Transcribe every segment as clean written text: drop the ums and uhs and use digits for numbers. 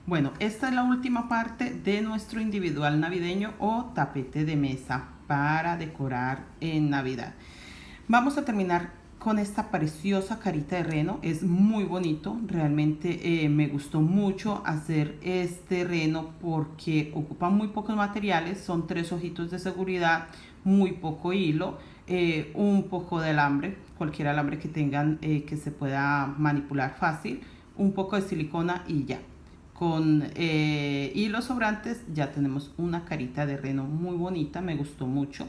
Bueno, esta es la última parte de nuestro individual navideño o tapete de mesa para decorar en Navidad. Vamos a terminar con esta preciosa carita de reno. Es muy bonito, realmente me gustó mucho hacer este reno porque ocupa muy pocos materiales, son 3 ojitos de seguridad, muy poco hilo, un poco de alambre, cualquier alambre que tengan que se pueda manipular fácil, un poco de silicona y ya. Con hilos sobrantes ya tenemos una carita de reno muy bonita, me gustó mucho.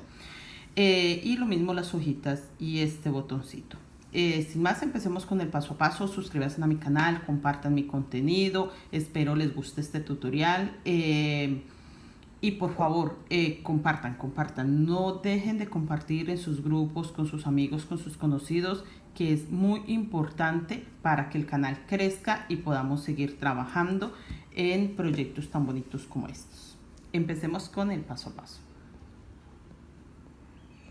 Y lo mismo las hojitas y este botoncito. Sin más, empecemos con el paso a paso. Suscríbanse a mi canal, compartan mi contenido. Espero les guste este tutorial. Y por favor, compartan. No dejen de compartir en sus grupos, con sus amigos, con sus conocidos, que es muy importante para que el canal crezca y podamos seguir trabajando en proyectos tan bonitos como estos. Empecemos con el paso a paso.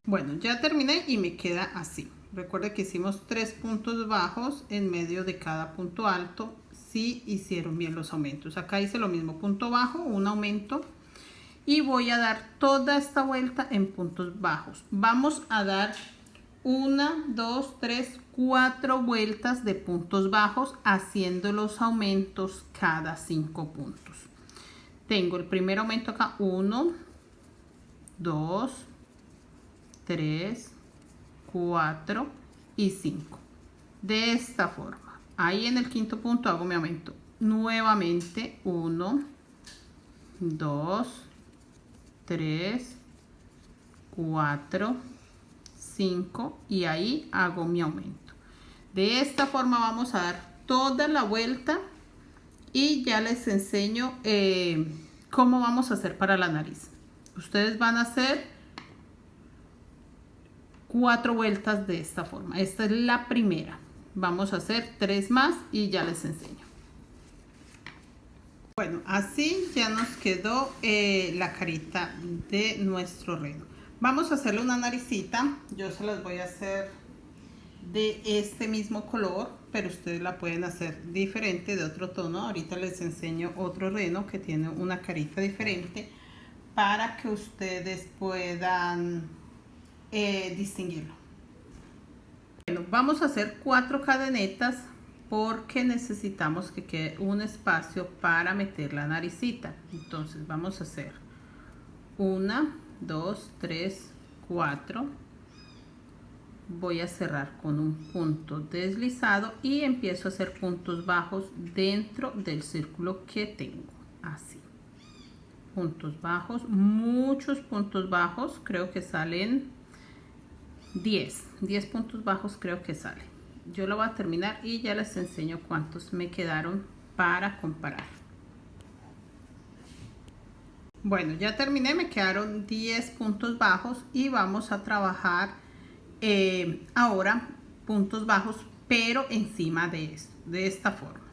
Bueno, ya terminé y me queda así. Recuerda que hicimos 3 puntos bajos en medio de cada punto alto si hicieron bien los aumentos. Acá hice lo mismo, punto bajo, un aumento, y voy a dar toda esta vuelta en puntos bajos. Vamos a dar 1, 2, 3, 4 vueltas de puntos bajos haciendo los aumentos cada 5 puntos. Tengo el primer aumento acá, 1, 2, 3, 4 y 5. De esta forma. Ahí en el quinto punto hago mi aumento. Nuevamente 1, 2, 3, 4, 5 y ahí hago mi aumento. De esta forma vamos a dar toda la vuelta y ya les enseño cómo vamos a hacer para la nariz. Ustedes van a hacer 4 vueltas de esta forma. Esta es la primera. Vamos a hacer 3 más y ya les enseño. Bueno, así ya nos quedó la carita de nuestro reno. Vamos a hacerle una naricita. Yo se las voy a hacer de este mismo color, pero ustedes la pueden hacer diferente, de otro tono. Ahorita les enseño otro reno que tiene una carita diferente para que ustedes puedan distinguirlo. Bueno, vamos a hacer 4 cadenetas porque necesitamos que quede un espacio para meter la naricita. Entonces vamos a hacer 1, 2, 3, 4. Voy a cerrar con un punto deslizado y empiezo a hacer puntos bajos dentro del círculo que tengo, así. Puntos bajos, muchos puntos bajos, creo que salen 10 puntos bajos, creo que sale. Yo lo voy a terminar y ya les enseño cuántos me quedaron para comparar. Bueno, ya terminé, me quedaron 10 puntos bajos y vamos a trabajar ahora puntos bajos, pero encima de esto, de esta forma.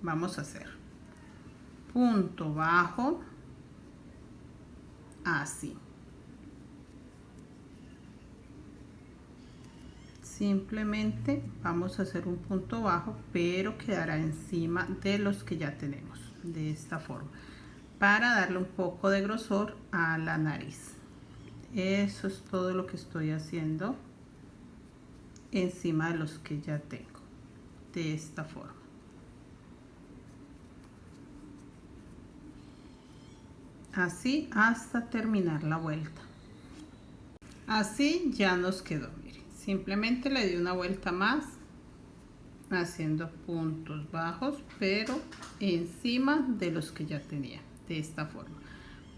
Vamos a hacer punto bajo, así. Simplemente vamos a hacer un punto bajo, pero quedará encima de los que ya tenemos, de esta forma, para darle un poco de grosor a la nariz. Eso es todo lo que estoy haciendo encima de los que ya tengo, de esta forma. Así hasta terminar la vuelta. Así ya nos quedó, miren. Simplemente le di una vuelta más haciendo puntos bajos, pero encima de los que ya tenía, de esta forma.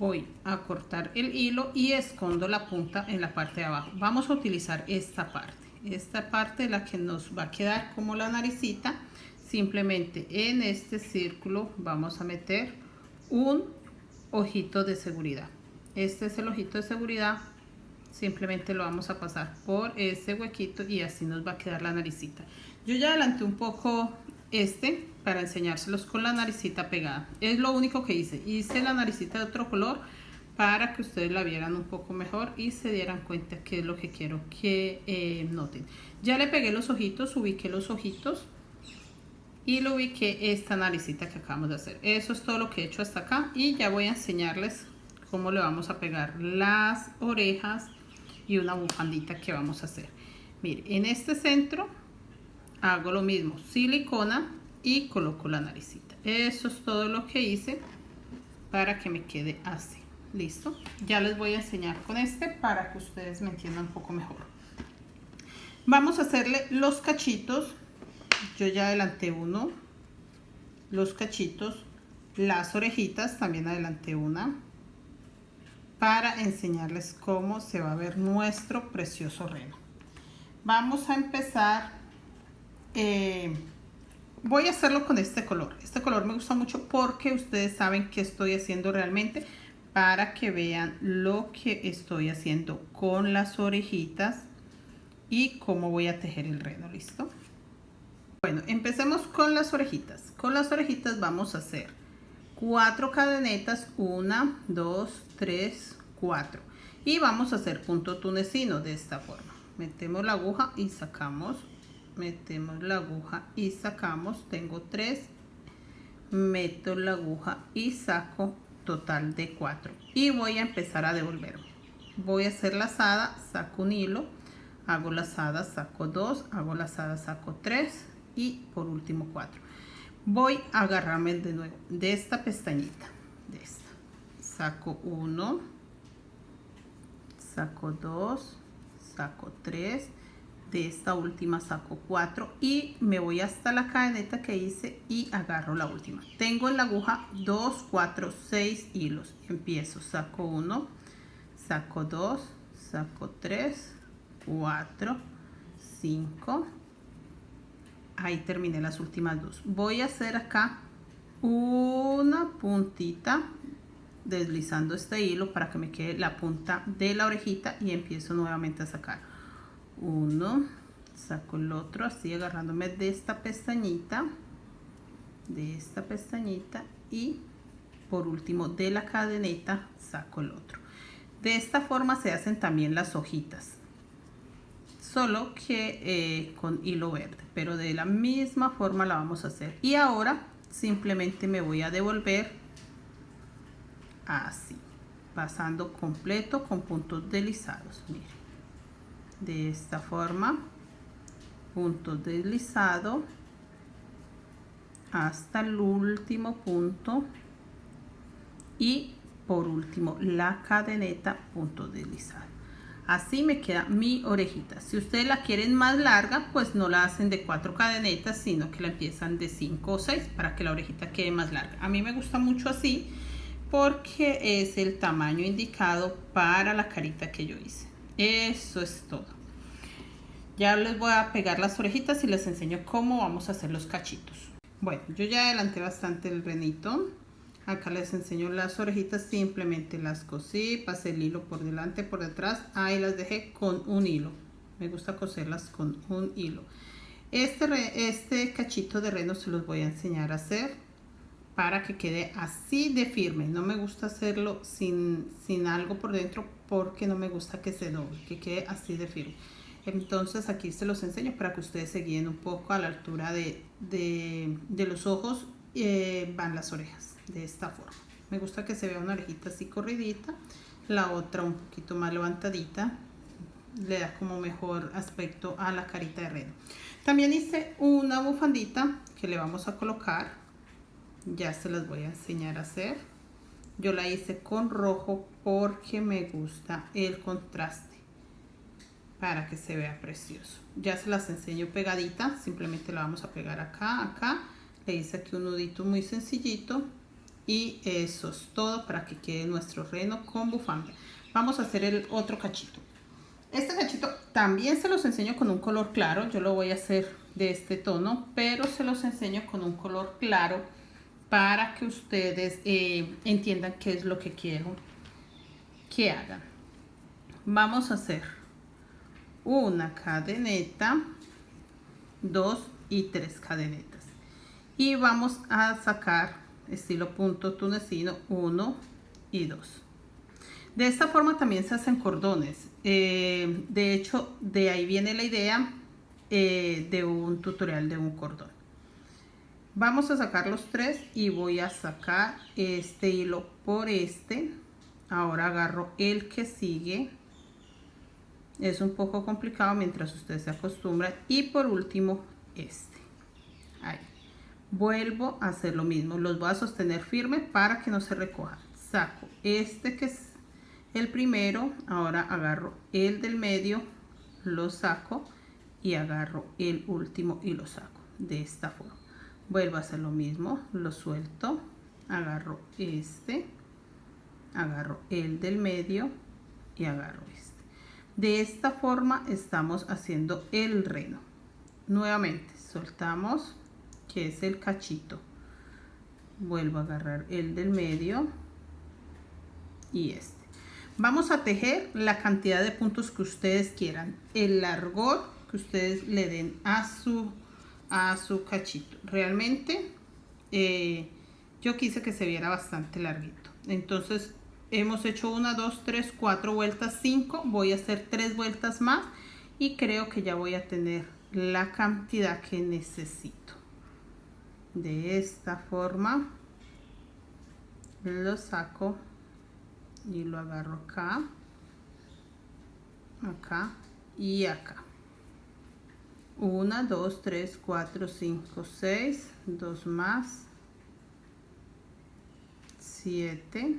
Voy a cortar el hilo y escondo la punta en la parte de abajo. Vamos a utilizar esta parte es la que nos va a quedar como la naricita. Simplemente en este círculo vamos a meter un ojito de seguridad. Este es el ojito de seguridad. Simplemente lo vamos a pasar por ese huequito y así nos va a quedar la naricita. Yo ya adelanté un poco para enseñárselos con la naricita pegada. Es lo único que hice. Hice la naricita de otro color para que ustedes la vieran un poco mejor y se dieran cuenta qué es lo que quiero que noten. Ya le pegué los ojitos, ubiqué los ojitos y lo ubiqué esta naricita que acabamos de hacer. Eso es todo lo que he hecho hasta acá y ya voy a enseñarles cómo le vamos a pegar las orejas y una bufandita que vamos a hacer. Mire, en este centro hago lo mismo, silicona y coloco la naricita. Eso es todo lo que hice para que me quede así. Listo, ya les voy a enseñar con este para que ustedes me entiendan un poco mejor. Vamos a hacerle los cachitos. Yo ya adelanté uno, los cachitos, las orejitas, también adelanté una, para enseñarles cómo se va a ver nuestro precioso reno. Vamos a empezar, voy a hacerlo con este color. Este color me gusta mucho porque ustedes saben qué estoy haciendo realmente, para que vean lo que estoy haciendo con las orejitas y cómo voy a tejer el reno. ¿Listo? Bueno, empecemos con las orejitas. Con las orejitas vamos a hacer 4 cadenetas, 1, 2, 3, 4. Y vamos a hacer punto tunecino de esta forma. Metemos la aguja y sacamos. Metemos la aguja y sacamos. Tengo 3. Meto la aguja y saco, total de 4. Y voy a empezar a devolverme. Voy a hacer lazada, saco un hilo, hago lazada, saco 2, hago lazada, saco 3 y por último 4. Voy a agarrarme de nuevo de esta pestañita, de esta. Saco 1, saco 2, saco 3, de esta última saco 4 y me voy hasta la cadeneta que hice y agarro la última. Tengo en la aguja 2, 4, 6 hilos. Empiezo, saco 1, saco 2, saco 3, 4, 5. Ahí terminé las últimas 2. Voy a hacer acá una puntita deslizando este hilo para que me quede la punta de la orejita y empiezo nuevamente a sacar 1, saco el otro así agarrándome de esta pestañita y por último de la cadeneta saco el otro. De esta forma se hacen también las hojitas, solo que con hilo verde, pero de la misma forma la vamos a hacer. Y ahora simplemente me voy a devolver así, pasando completo con puntos deslizados. Miren, de esta forma, punto deslizado hasta el último punto y por último la cadeneta, punto deslizado. Así me queda mi orejita. Si ustedes la quieren más larga, pues no la hacen de 4 cadenetas, sino que la empiezan de 5 o 6 para que la orejita quede más larga. A mí me gusta mucho así porque es el tamaño indicado para la carita que yo hice. Eso es todo. Ya les voy a pegar las orejitas y les enseño cómo vamos a hacer los cachitos. Bueno, yo ya adelanté bastante el renito. Acá les enseño las orejitas, simplemente las cosí, pasé el hilo por delante, por detrás, ahí las dejé con un hilo. Me gusta coserlas con un hilo. Este cachito de reno se los voy a enseñar a hacer para que quede así de firme. No me gusta hacerlo sin algo por dentro porque no me gusta que se doble, que quede así de firme. Entonces aquí se los enseño para que ustedes se guíen un poco. A la altura de los ojos van las orejas. De esta forma. Me gusta que se vea una orejita así corridita, la otra un poquito más levantadita, le da como mejor aspecto a la carita de reno. También hice una bufandita que le vamos a colocar, ya se las voy a enseñar a hacer. Yo la hice con rojo porque me gusta el contraste para que se vea precioso. Ya se las enseño pegadita, simplemente la vamos a pegar acá, le hice aquí un nudito muy sencillito. Y eso es todo para que quede nuestro reno con bufanda. Vamos a hacer el otro cachito. Este cachito también se los enseño con un color claro. Yo lo voy a hacer de este tono, pero se los enseño con un color claro para que ustedes entiendan qué es lo que quiero que hagan. Vamos a hacer una cadeneta, 2 y 3 cadenetas. Y vamos a sacar estilo punto tunecino 1 y 2. De esta forma también se hacen cordones. De hecho, de ahí viene la idea de un tutorial de un cordón. Vamos a sacar los tres y voy a sacar este hilo por este. Ahora agarro el que sigue. Es un poco complicado mientras ustedes se acostumbran. Y por último este. Ahí. Vuelvo a hacer lo mismo. Los voy a sostener firme para que no se recojan. Saco este que es el primero. Ahora agarro el del medio. Lo saco. Y agarro el último y lo saco. De esta forma. Vuelvo a hacer lo mismo. Lo suelto. Agarro este. Agarro el del medio. Y agarro este. De esta forma estamos haciendo el reno. Nuevamente soltamos, que es el cachito. Vuelvo a agarrar el del medio y este. Vamos a tejer la cantidad de puntos que ustedes quieran, el largor que ustedes le den a su cachito. Realmente yo quise que se viera bastante larguito. Entonces hemos hecho 1, 2, 3, 4 vueltas, 5. Voy a hacer 3 vueltas más y creo que ya voy a tener la cantidad que necesito. De esta forma lo saco y lo agarro acá, acá y acá. 1, 2, 3, 4, 5, 6, 2 más, 7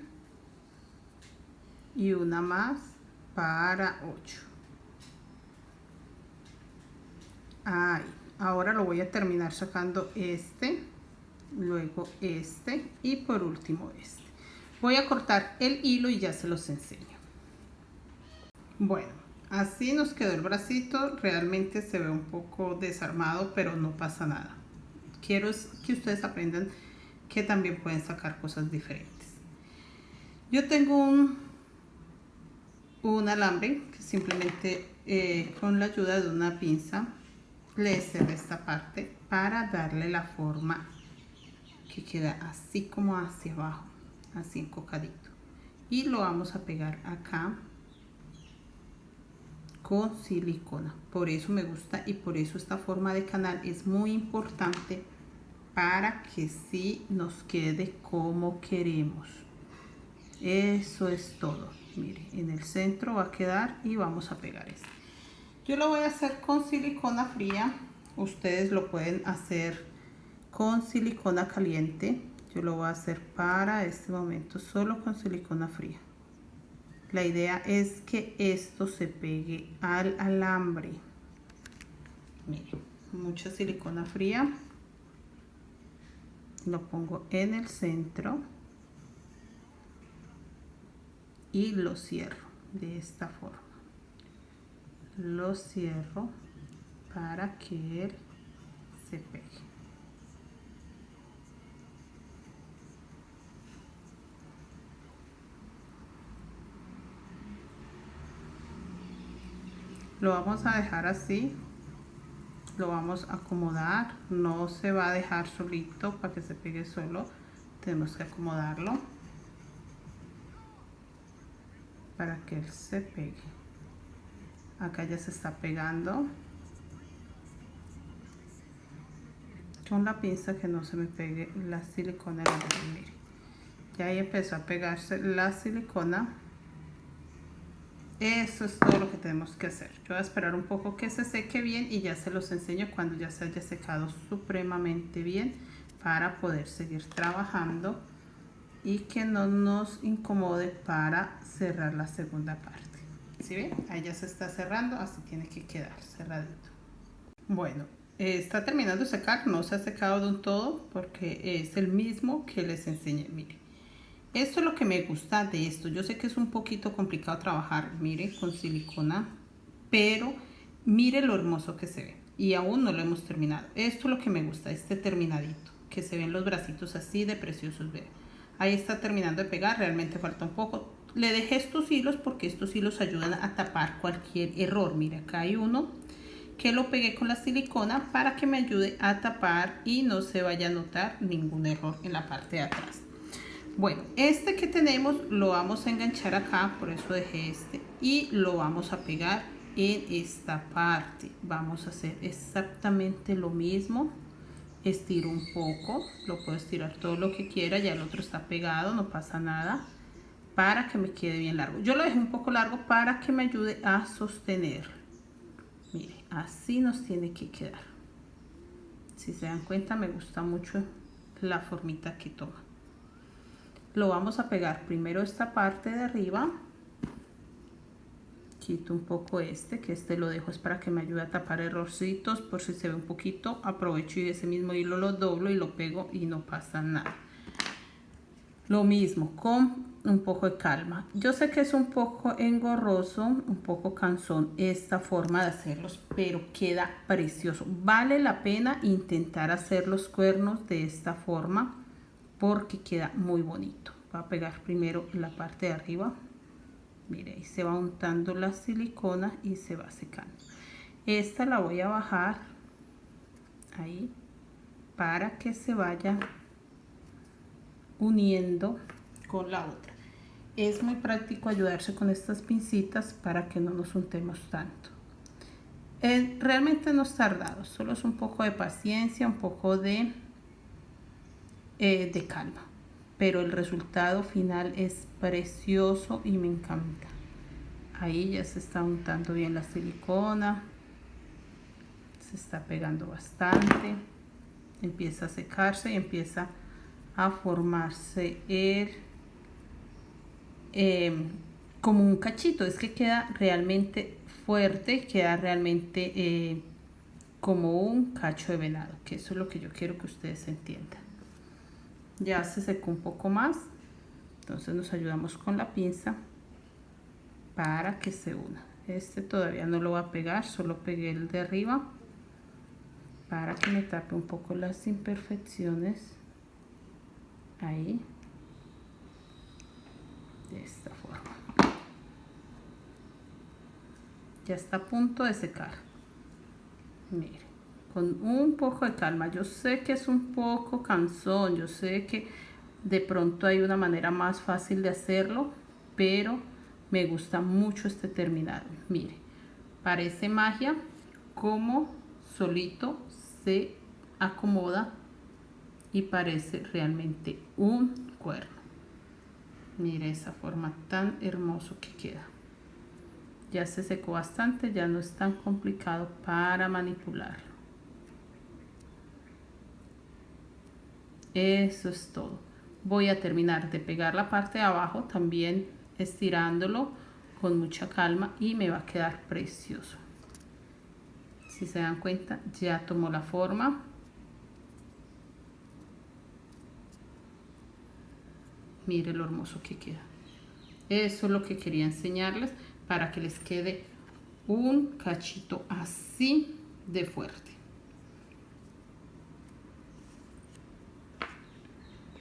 y una más para 8. Ahí. Ahora lo voy a terminar sacando este, luego este y por último este. Voy a cortar el hilo y ya se los enseño. Bueno, así nos quedó el bracito. Realmente se ve un poco desarmado, pero no pasa nada. Quiero que ustedes aprendan que también pueden sacar cosas diferentes. Yo tengo un alambre que simplemente con la ayuda de una pinza le cerré esta parte para darle la forma que queda así como hacia abajo, así encocadito, y lo vamos a pegar acá con silicona. Por eso me gusta y por eso esta forma de canal es muy importante, para que sí nos quede como queremos. Eso es todo. Mire, en el centro va a quedar y vamos a pegar esto. Yo lo voy a hacer con silicona fría. Ustedes lo pueden hacer con silicona caliente. Yo lo voy a hacer para este momento solo con silicona fría. La idea es que esto se pegue al alambre. Miren, mucha silicona fría. Lo pongo en el centro y lo cierro de esta forma. Lo cierro para que él se pegue. Lo vamos a dejar así. Lo vamos a acomodar. No se va a dejar solito para que se pegue solo. Tenemos que acomodarlo para que él se pegue. Acá ya se está pegando. Con la pinza, que no se me pegue la silicona. Mire, ya ahí empezó a pegarse la silicona. Eso es todo lo que tenemos que hacer. Yo voy a esperar un poco que se seque bien y ya se los enseño cuando ya se haya secado supremamente bien, para poder seguir trabajando y que no nos incomode para cerrar la segunda parte. ¿Sí ven? Ahí ya se está cerrando, así tiene que quedar cerradito. Bueno, está terminando de secar, no se ha secado de un todo porque es el mismo que les enseñé. Miren, esto es lo que me gusta de esto. Yo sé que es un poquito complicado trabajar, mire, con silicona, pero mire lo hermoso que se ve. Y aún no lo hemos terminado. Esto es lo que me gusta, este terminadito, que se ven los bracitos así de preciosos. Vean, ahí está terminando de pegar, realmente falta un poco. Le dejé estos hilos porque estos hilos ayudan a tapar cualquier error. Mira, acá hay uno que lo pegué con la silicona para que me ayude a tapar y no se vaya a notar ningún error en la parte de atrás. Bueno, este que tenemos lo vamos a enganchar acá, por eso dejé este, y lo vamos a pegar en esta parte. Vamos a hacer exactamente lo mismo estiro un poco, lo puedo estirar todo lo que quiera, ya el otro está pegado, no pasa nada, para que me quede bien largo. Yo lo dejé un poco largo para que me ayude a sostener. Mire, así nos tiene que quedar. Si se dan cuenta, me gusta mucho la formita que toma. Lo vamos a pegar primero esta parte de arriba. Quito un poco que este lo dejo es para que me ayude a tapar errorcitos, por si se ve un poquito, aprovecho y ese mismo hilo lo doblo y lo pego y no pasa nada. Lo mismo con un poco de calma. Yo sé que es un poco engorroso, un poco cansón esta forma de hacerlos, pero queda precioso. Vale la pena intentar hacer los cuernos de esta forma porque queda muy bonito. Voy a pegar primero la parte de arriba. Mire, ahí se va untando la silicona y se va secando. Esta la voy a bajar ahí para que se vaya uniendo con la otra. Es muy práctico ayudarse con estas pincitas para que no nos untemos tanto. Realmente no es tardado, solo es un poco de paciencia, un poco de calma. Pero el resultado final es precioso y me encanta. Ahí ya se está untando bien la silicona, se está pegando bastante, empieza a secarse y empieza a formarse como un cachito. Es que queda realmente fuerte, queda realmente como un cacho de venado, que eso es lo que yo quiero que ustedes entiendan. Ya se secó un poco más, entonces nos ayudamos con la pinza para que se una. Este todavía no lo voy a pegar, solo pegué el de arriba para que me tape un poco las imperfecciones. Ahí, de esta forma. Ya está a punto de secar. Mire, con un poco de calma. Yo sé que es un poco cansón, yo sé que de pronto hay una manera más fácil de hacerlo, pero me gusta mucho este terminado. Mire, parece magia como solito se acomoda y parece realmente un cuerno. Mire esa forma tan hermoso que queda. Ya se secó bastante, ya no es tan complicado para manipularlo. Eso es todo. Voy a terminar de pegar la parte de abajo, también estirándolo con mucha calma y me va a quedar precioso. Si se dan cuenta, ya tomó la forma. Mire lo hermoso que queda. Eso es lo que quería enseñarles para que les quede un cachito así de fuerte.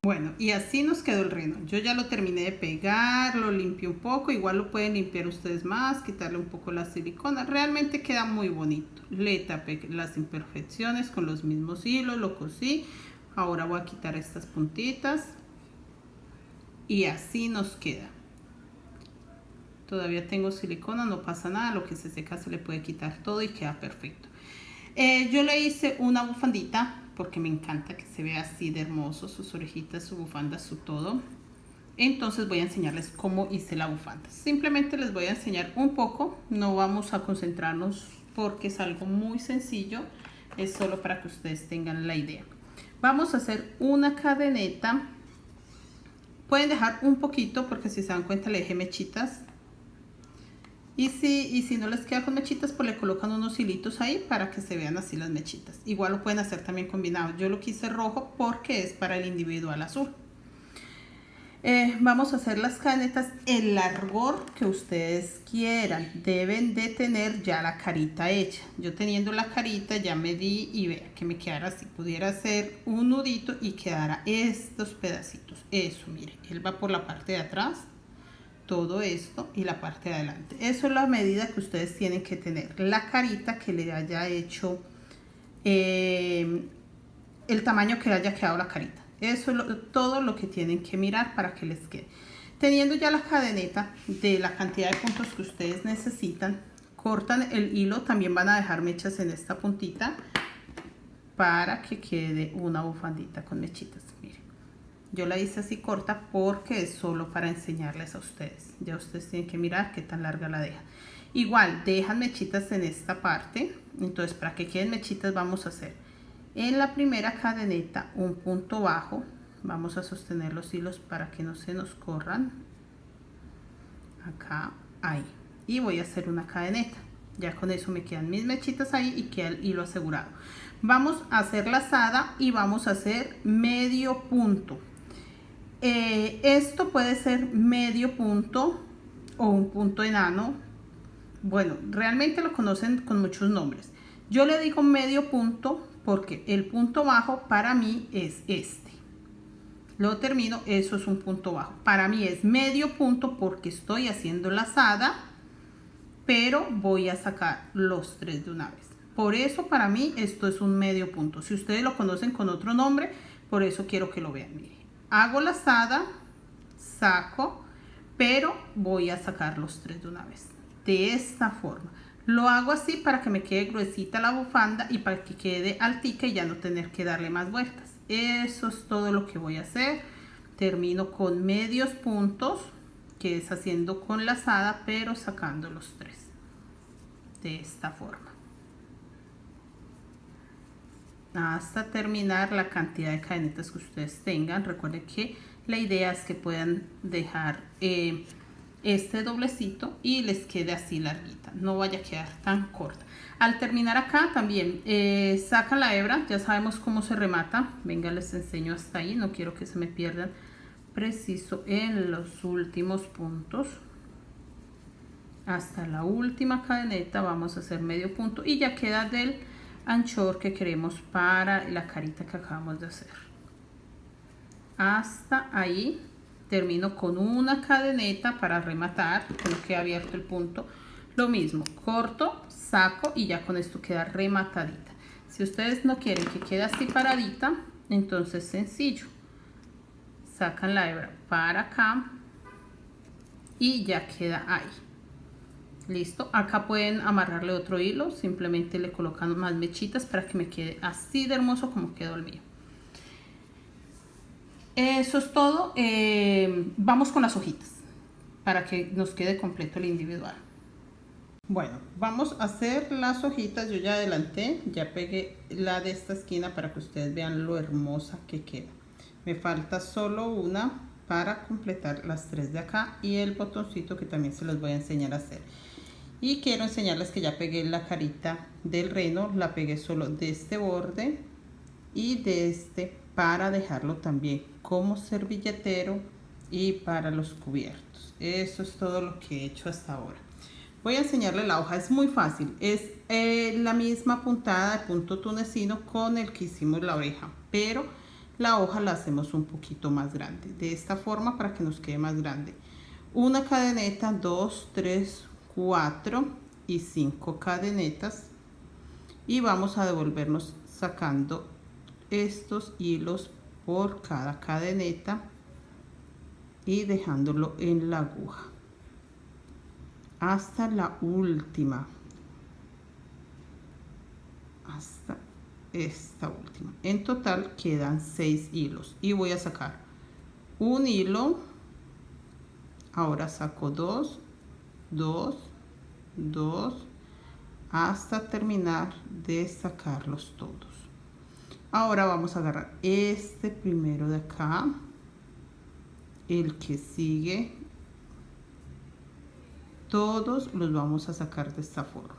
Bueno, y así nos quedó el reno. Yo ya lo terminé de pegar, lo limpié un poco, igual lo pueden limpiar ustedes más, quitarle un poco la silicona. Realmente queda muy bonito. Le tapé las imperfecciones con los mismos hilos, lo cosí. Ahora voy a quitar estas puntitas y así nos queda. Todavía tengo silicona, no pasa nada, lo que se seca se le puede quitar todo y queda perfecto. Yo le hice una bufandita porque me encanta que se vea así de hermoso, sus orejitas, su bufanda, su todo. Entonces voy a enseñarles cómo hice la bufanda. Simplemente les voy a enseñar un poco, no vamos a concentrarnos porque es algo muy sencillo, es solo para que ustedes tengan la idea. Vamos a hacer una cadeneta, pueden dejar un poquito porque si se dan cuenta le dejé mechitas. Y si no les queda con mechitas, pues le colocan unos hilitos ahí para que se vean así las mechitas. Igual lo pueden hacer también combinado. Yo lo quise rojo porque es para el individual azul. Vamos a hacer las cadenetas el largor que ustedes quieran. Deben de tener ya la carita hecha. Yo teniendo la carita ya medí y vea que me quedara así. Pudiera hacer un nudito y quedara estos pedacitos. Eso, mire, él va por la parte de atrás. Todo esto y la parte de adelante. Eso es la medida que ustedes tienen que tener. La carita que le haya hecho el tamaño que haya quedado la carita. Eso es todo lo que tienen que mirar para que les quede. Teniendo ya la cadeneta de la cantidad de puntos que ustedes necesitan, cortan el hilo. También van a dejar mechas en esta puntita para que quede una bufandita con mechitas. Miren, yo la hice así corta porque es solo para enseñarles a ustedes. Ya ustedes tienen que mirar qué tan larga la dejan. Igual dejan mechitas en esta parte. Entonces, para que queden mechitas, vamos a hacer en la primera cadeneta un punto bajo. Vamos a sostener los hilos para que no se nos corran. Acá, ahí. Y voy a hacer una cadeneta. Ya con eso me quedan mis mechitas ahí y queda el hilo asegurado. Vamos a hacer lazada y vamos a hacer medio punto. Esto puede ser medio punto o un punto enano. Bueno, realmente lo conocen con muchos nombres. Yo le digo medio punto porque el punto bajo para mí es este. Lo termino, eso es un punto bajo. Para mí es medio punto porque estoy haciendo lazada, pero voy a sacar los 3 de una vez. Por eso para mí esto es un medio punto. Si ustedes lo conocen con otro nombre, por eso quiero que lo vean. Miren, hago lazada, saco, pero voy a sacar los 3 de una vez. De esta forma. Lo hago así para que me quede gruesita la bufanda y para que quede altica y ya no tener que darle más vueltas. Eso es todo lo que voy a hacer. Termino con medios puntos, que es haciendo con lazada, pero sacando los 3. De esta forma. Hasta terminar la cantidad de cadenetas que ustedes tengan. Recuerden que la idea es que puedan dejar este doblecito y les quede así larguita, no vaya a quedar tan corta. Al terminar acá también sacan la hebra, ya sabemos cómo se remata. Venga, les enseño hasta ahí, no quiero que se me pierdan preciso en los últimos puntos. Hasta la última cadeneta vamos a hacer medio punto y ya queda del anchor que queremos para la carita que acabamos de hacer. Hasta ahí termino con una cadeneta para rematar, que no quede abierto el punto. Lo mismo, corto, saco y ya con esto queda rematadita. Si ustedes no quieren que quede así paradita, entonces sencillo, sacan la hebra para acá y ya queda ahí. Listo, acá pueden amarrarle otro hilo, simplemente le colocan más mechitas para que me quede así de hermoso como quedó el mío. Eso es todo. Vamos con las hojitas para que nos quede completo el individual. Bueno, vamos a hacer las hojitas. Yo ya adelanté, ya pegué la de esta esquina para que ustedes vean lo hermosa que queda. Me falta solo una para completar las 3 de acá y el botoncito que también se los voy a enseñar a hacer. Y quiero enseñarles que ya pegué la carita del reno, la pegué solo de este borde y de este para dejarlo también como servilletero y para los cubiertos. Eso es todo lo que he hecho hasta ahora. Voy a enseñarle la hoja, es muy fácil, es la misma puntada de punto tunecino con el que hicimos la oreja, pero la hoja la hacemos un poquito más grande, de esta forma para que nos quede más grande. Una cadeneta, 2, 3, 4 y 5 cadenetas y vamos a devolvernos sacando estos hilos por cada cadeneta y dejándolo en la aguja hasta la última, hasta esta última. En total quedan 6 hilos y voy a sacar un hilo. Ahora saco 2, 2, 2 hasta terminar de sacarlos todos. Ahora vamos a agarrar este primero de acá, el que sigue, todos los vamos a sacar de esta forma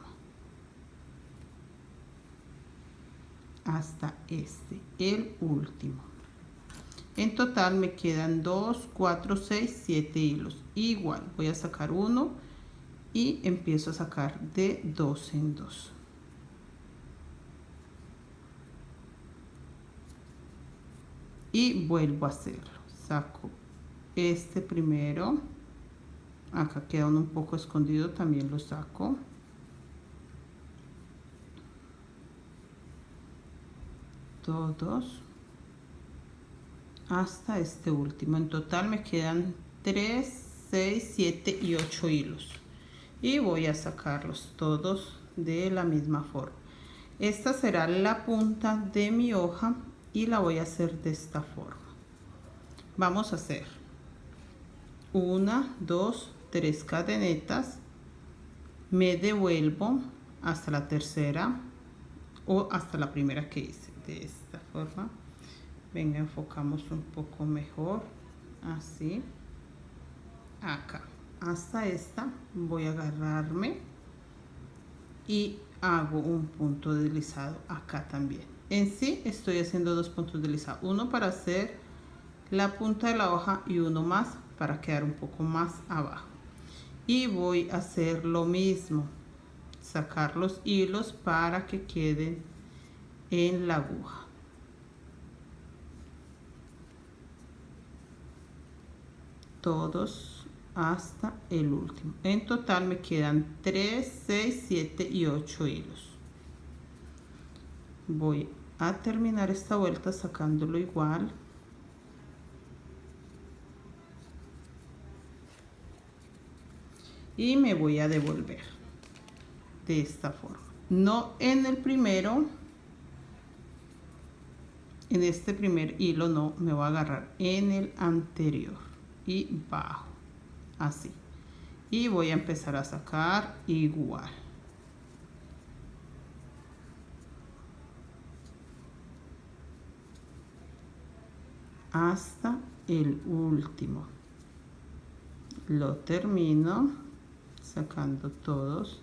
hasta este, el último. En total me quedan 2, 4, 6, 7 hilos. Igual voy a sacar uno y empiezo a sacar de 2 en 2. Y vuelvo a hacerlo. Saco este primero. Acá queda uno un poco escondido, también lo saco. Todos. Hasta este último. En total me quedan 3, 6, 7 y 8 hilos. Y voy a sacarlos todos de la misma forma. Esta será la punta de mi hoja y la voy a hacer de esta forma. Vamos a hacer 1, 2, 3 cadenetas, me devuelvo hasta la tercera o hasta la primera que hice, de esta forma. Venga, enfocamos un poco mejor, así, acá, hasta esta, voy a agarrarme y hago un punto deslizado acá también. En sí estoy haciendo 2 puntos deslizados, uno para hacer la punta de la hoja y uno más para quedar un poco más abajo. Y voy a hacer lo mismo, sacar los hilos para que queden en la aguja. Todos hasta el último. En total me quedan 3, 6, 7 y 8 hilos. Voy a terminar esta vuelta sacándolo igual. Y me voy a devolver de esta forma. No en el primero, en este primer hilo no, me voy a agarrar en el anterior y bajo, así. Y voy a empezar a sacar igual. Hasta el último. Lo termino sacando todos.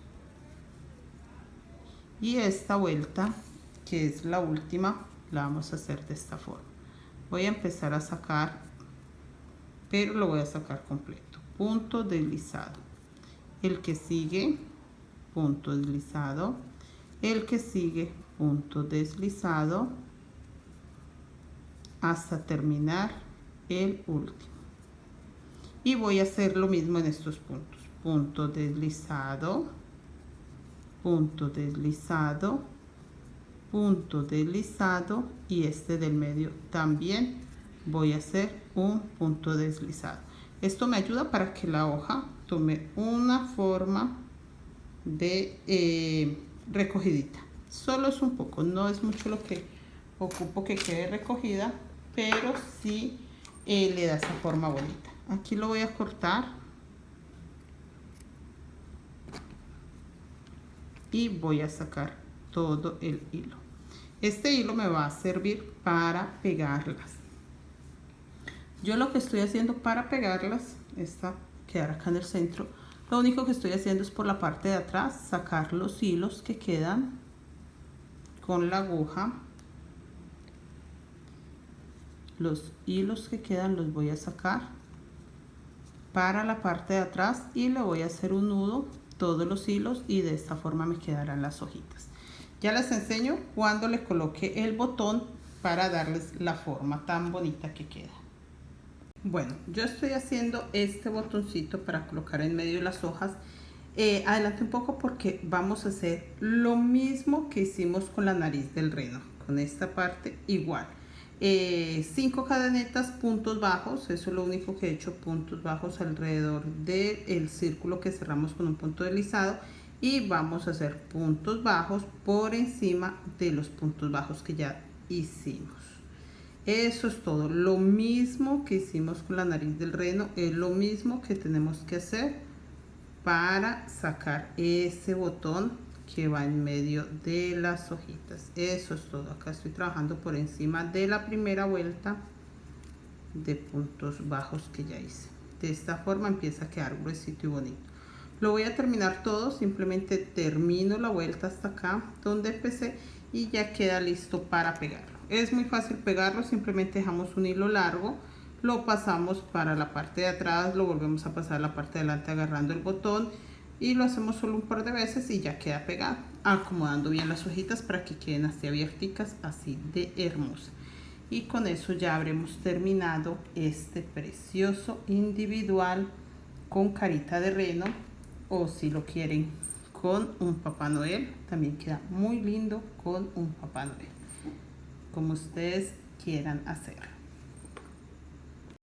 Y esta vuelta, que es la última, la vamos a hacer de esta forma. Voy a empezar a sacar, pero lo voy a sacar completo. Punto deslizado. El que sigue, punto deslizado. El que sigue, punto deslizado. Hasta terminar el último. Y voy a hacer lo mismo en estos puntos. Punto deslizado, punto deslizado, punto deslizado, y este del medio también voy a hacer un punto deslizado. Esto me ayuda para que la hoja tome una forma de recogidita. Solo es un poco, no es mucho lo que ocupo que quede recogida, pero sí le da esa forma bonita. Aquí lo voy a cortar y voy a sacar todo el hilo. Este hilo me va a servir para pegarlas. Yo lo que estoy haciendo para pegarlas, esta quedar acá en el centro, lo único que estoy haciendo es por la parte de atrás sacar los hilos que quedan con la aguja. Los hilos que quedan los voy a sacar para la parte de atrás y le voy a hacer un nudo todos los hilos y de esta forma me quedarán las hojitas. Ya les enseño cuando le coloque el botón para darles la forma tan bonita que queda. Bueno, yo estoy haciendo este botoncito para colocar en medio de las hojas. Adelante un poco porque vamos a hacer lo mismo que hicimos con la nariz del reno, con esta parte igual. 5 cadenetas, puntos bajos, eso es lo único que he hecho, puntos bajos alrededor del círculo que cerramos con un punto deslizado, y vamos a hacer puntos bajos por encima de los puntos bajos que ya hicimos. Eso es todo, lo mismo que hicimos con la nariz del reno, es lo mismo que tenemos que hacer para sacar ese botón que va en medio de las hojitas. Eso es todo. Acá estoy trabajando por encima de la primera vuelta de puntos bajos que ya hice. De esta forma empieza a quedar gruesito y bonito. Lo voy a terminar todo, simplemente termino la vuelta hasta acá donde empecé y ya queda listo para pegarlo. Es muy fácil pegarlo, simplemente dejamos un hilo largo, lo pasamos para la parte de atrás, lo volvemos a pasar a la parte de adelante agarrando el botón y lo hacemos solo un par de veces y ya queda pegado, acomodando bien las hojitas para que queden así abierticas, así de hermosa. Y con eso ya habremos terminado este precioso individual con carita de reno, o si lo quieren con un Papá Noel, también queda muy lindo con un Papá Noel, como ustedes quieran hacerlo.